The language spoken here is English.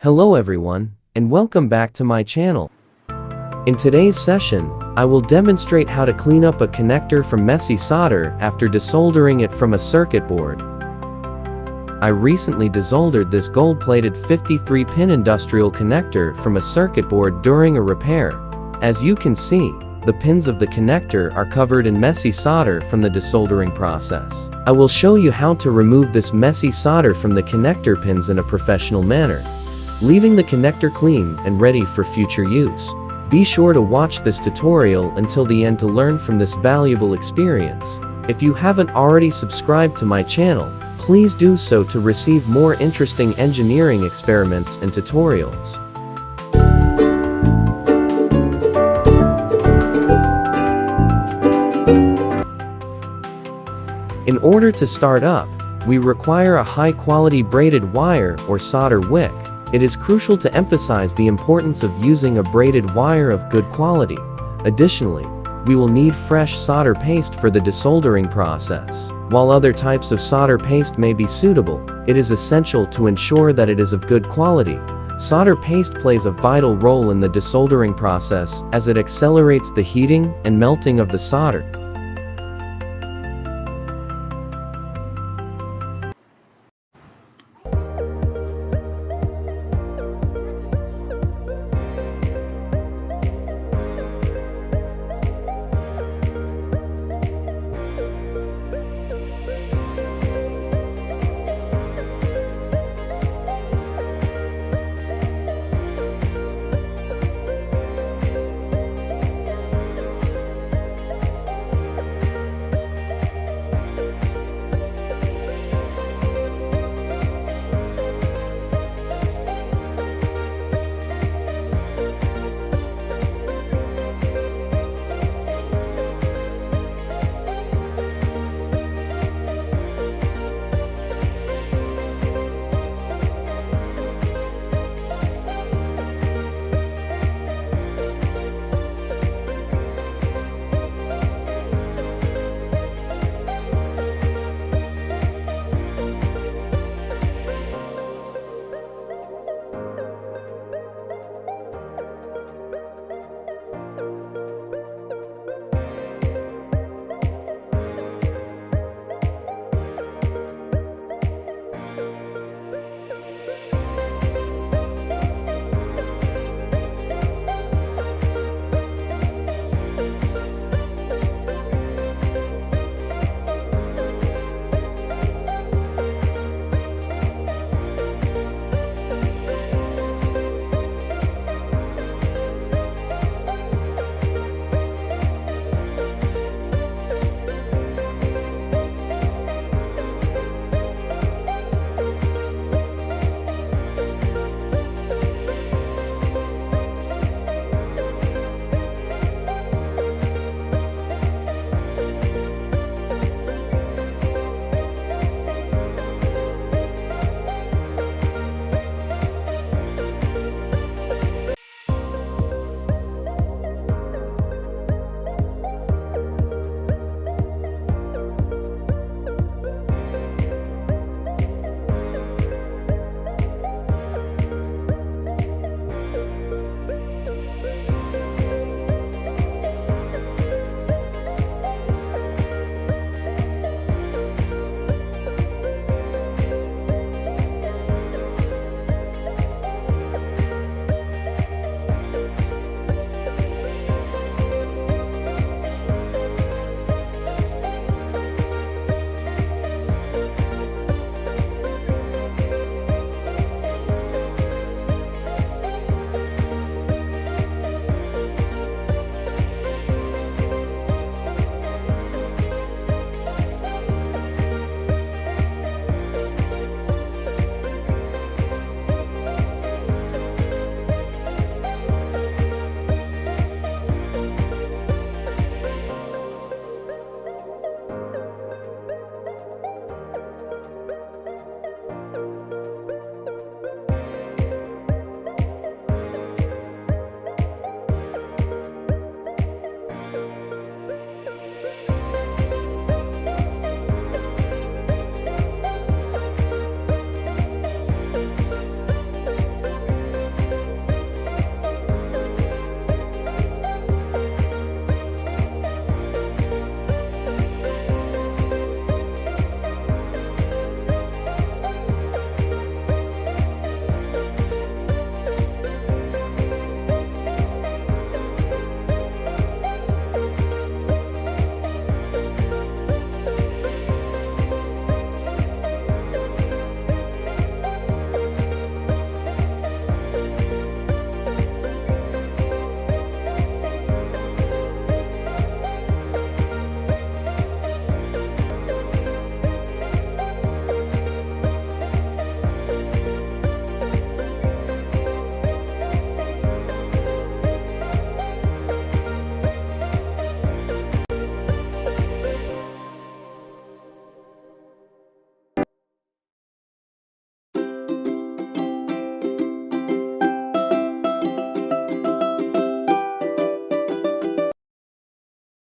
Hello everyone, and welcome back to my channel. In today's session, I will demonstrate how to clean up a connector from messy solder after desoldering it from a circuit board. I recently desoldered this gold-plated 53-pin industrial connector from a circuit board during a repair. As you can see, the pins of the connector are covered in messy solder from the desoldering process. I will show you how to remove this messy solder from the connector pins in a professional manner, leaving the connector clean and ready for future use. Be sure to watch this tutorial until the end to learn from this valuable experience. If you haven't already subscribed to my channel, please do so to receive more interesting engineering experiments and tutorials. In order to start up, we require a high-quality braided wire or solder wick. It is crucial to emphasize the importance of using a braided wire of good quality. Additionally, we will need fresh solder paste for the desoldering process. While other types of solder paste may be suitable, it is essential to ensure that it is of good quality. Solder paste plays a vital role in the desoldering process as it accelerates the heating and melting of the solder,